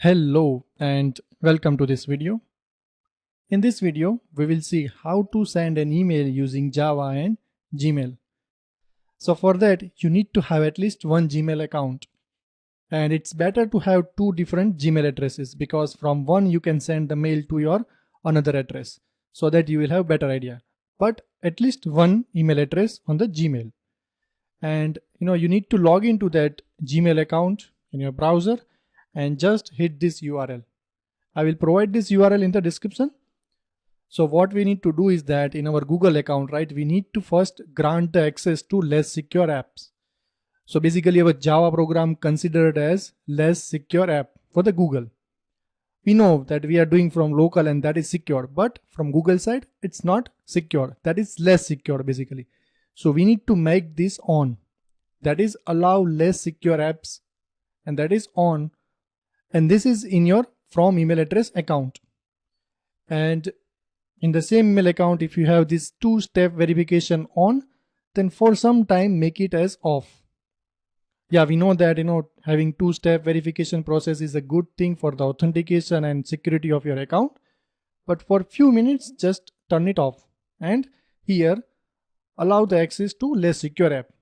Hello and welcome to this video. In this video, we will see how to send an email using Java and Gmail. So for that, you need to have at least one Gmail account. And it's better to have two different Gmail addresses because from one you can send the mail to your another address so that you will have better idea. But at least one email address on the Gmail. And you need to log into that Gmail account in your browser and just hit this URL. I will provide this URL in the description. So what we need to do is that in our Google account, right, we need to first grant the access to less secure apps. So basically our Java program considered as less secure app for the Google. We know that we are doing from local and that is secure, but from Google side, it's not secure. That is less secure basically. So we need to make this on. That is allow less secure apps, and that is on. And this is in your from email address account. And in the same email account, if you have this two-step verification on, then for some time make it as off. Yeah, we know that having two-step verification process is a good thing for the authentication and security of your account. But for few minutes, just turn it off. And here, allow the access to less secure app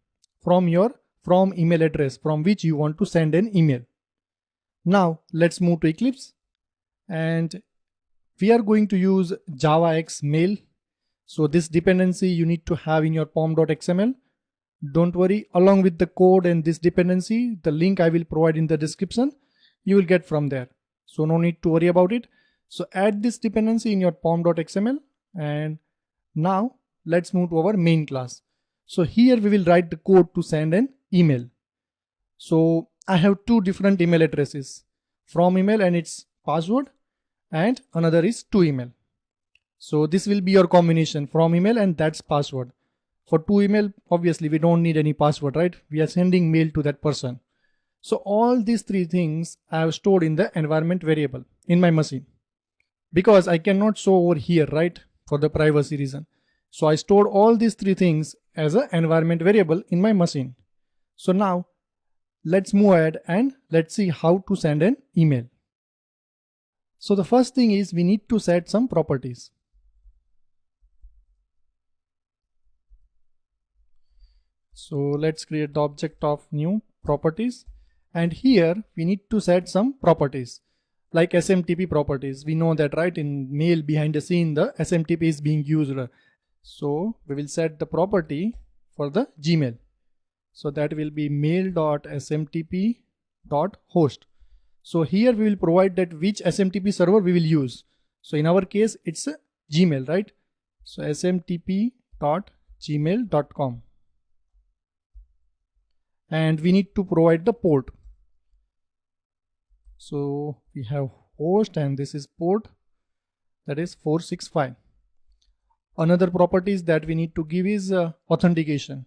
from your from email address from which you want to send an email. Now let's move to Eclipse, and we are going to use JavaX mail. So this dependency you need to have in your pom.xml. Don't worry, along with the code and this dependency, the link I will provide in the description, you will get from there. So no need to worry about it. So add this dependency in your pom.xml, and now let's move to our main class. So here we will write the code to send an email. So I have two different email addresses, from email and its password, and another is to email. So this will be your combination, from email and that's password. For to email, obviously we don't need any password, right? We are sending mail to that person. So all these three things I have stored in the environment variable in my machine, because I cannot show over here, right? For the privacy reason. So I stored all these three things as an environment variable in my machine. So now let's move ahead and let's see how to send an email. So the first thing is we need to set some properties. So let's create the object of new properties, and here we need to set some properties like SMTP properties. We know that, right? In mail behind the scene, the SMTP is being used. So we will set the property for the Gmail. So that will be mail.smtp.host. So here we will provide that which SMTP server we will use. So in our case, it's a Gmail, right? So smtp.gmail.com. And we need to provide the port. So we have host and this is port, that is 465. Another properties that we need to give is authentication.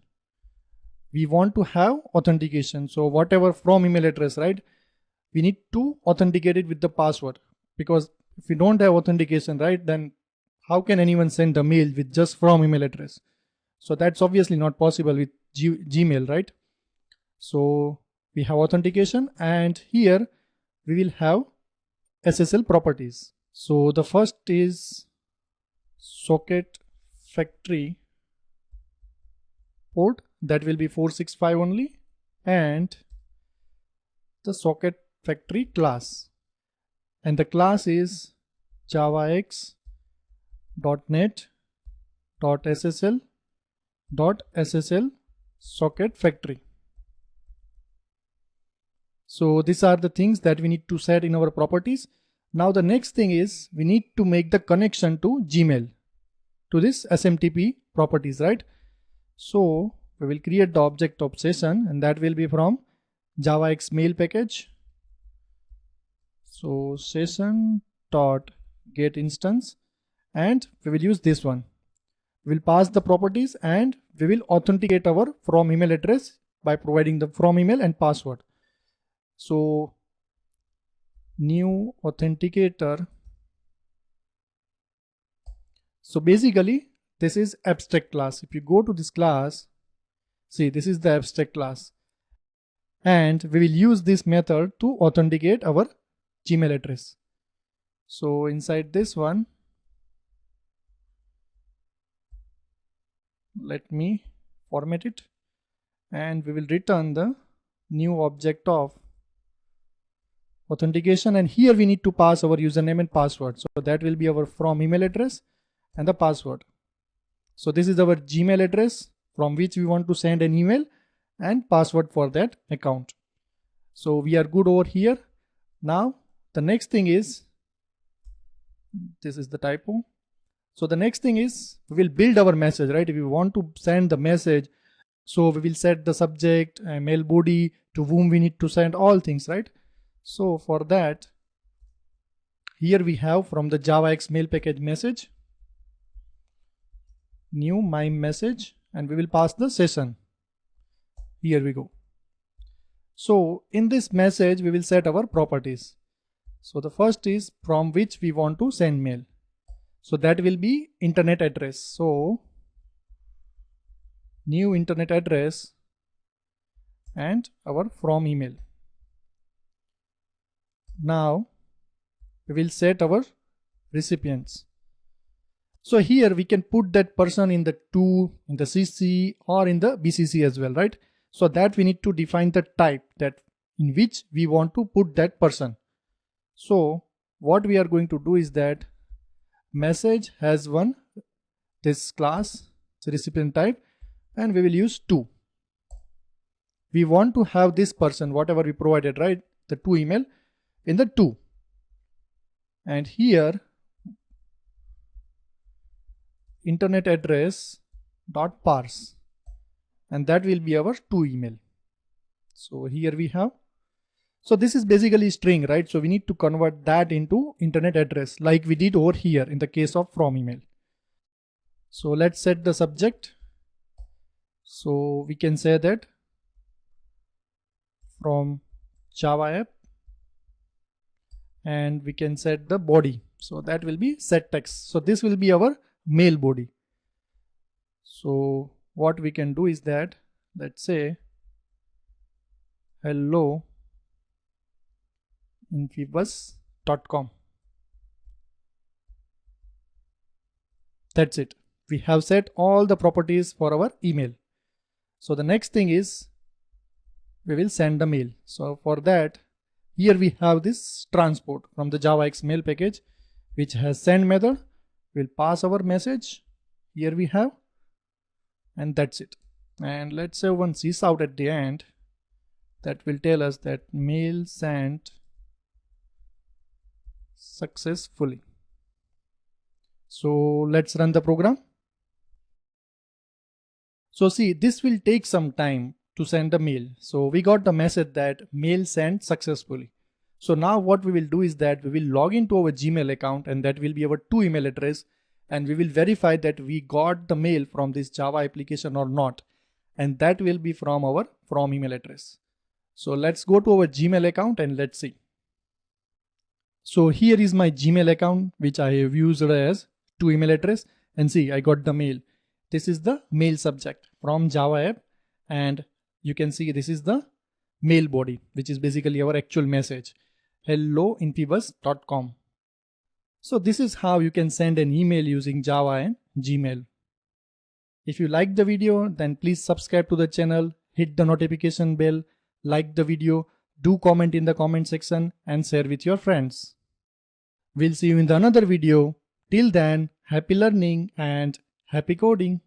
We want to have authentication. So whatever from email address, right? We need to authenticate it with the password, because if we don't have authentication, right, then how can anyone send a mail with just from email address? So that's obviously not possible with Gmail, right? So we have authentication, and here we will have SSL properties. So the first is socket factory port, that will be 465 only, and the socket factory class, and the class is javax.net.ssl socket factory. So these are the things that we need to set in our properties. Now the next thing is we need to make the connection to Gmail, to this SMTP properties, right? So we will create the object of session, and that will be from JavaX mail package. So session.get instance, and we will use this one. We will pass the properties and we will authenticate our from email address by providing the from email and password. So new authenticator. So basically this is abstract class. If you go to this class, see, this is the abstract class, and we will use this method to authenticate our Gmail address. So inside this one, let me format it, and we will return the new object of authentication, and here we need to pass our username and password. So that will be our from email address and the password. So this is our Gmail address from which we want to send an email and password for that account. So we are good over here. Now the next thing is, this is the typo. So the next thing is we will build our message, right? If we want to send the message, so we will set the subject, mail body, to whom we need to send, all things, right? So for that, here we have from the JavaX mail package message, new my message, and we will pass the session. Here we go. So in this message, we will set our properties. So the first is from which we want to send mail. So that will be internet address. So new internet address and our from email. Now we will set our recipients. So here we can put that person in the to, in the CC, or in the BCC as well, right? So that we need to define the type that in which we want to put that person. So what we are going to do is that message has one, this class, so recipient type, and we will use to. We want to have this person, whatever we provided, right? The to email in the to. And here internet address dot parse, and that will be our to email. So here we have, so this is basically string, right? So we need to convert that into internet address like we did over here in the case of from email. So let's set the subject. So we can say that from Java app, and we can set the body. So that will be set text. So this will be our mail body. So what we can do is that, let's say hello infibus.com. That's it. We have set all the properties for our email. So the next thing is we will send the mail. So for that, here we have this transport from the JavaX mail package, which has send method. We'll pass our message. Here we have, and that's it. And let's say one sys out at the end, that will tell us that mail sent successfully. So let's run the program. So see, this will take some time to send the mail. So we got the message that mail sent successfully. So now what we will do is that we will log into our Gmail account, and that will be our to email address, and we will verify that we got the mail from this Java application or not, and that will be from our from email address. So let's go to our Gmail account and let's see. So here is my Gmail account, which I have used as to email address, and see, I got the mail. This is the mail subject from Java app, and you can see this is the mail body, which is basically our actual message, hello infibus.com. So this is how you can send an email using Java and Gmail. If you like the video, then please subscribe to the channel, hit the notification bell, like the video, do comment in the comment section, and share with your friends. We'll see you in the another video. Till then, happy learning and happy coding.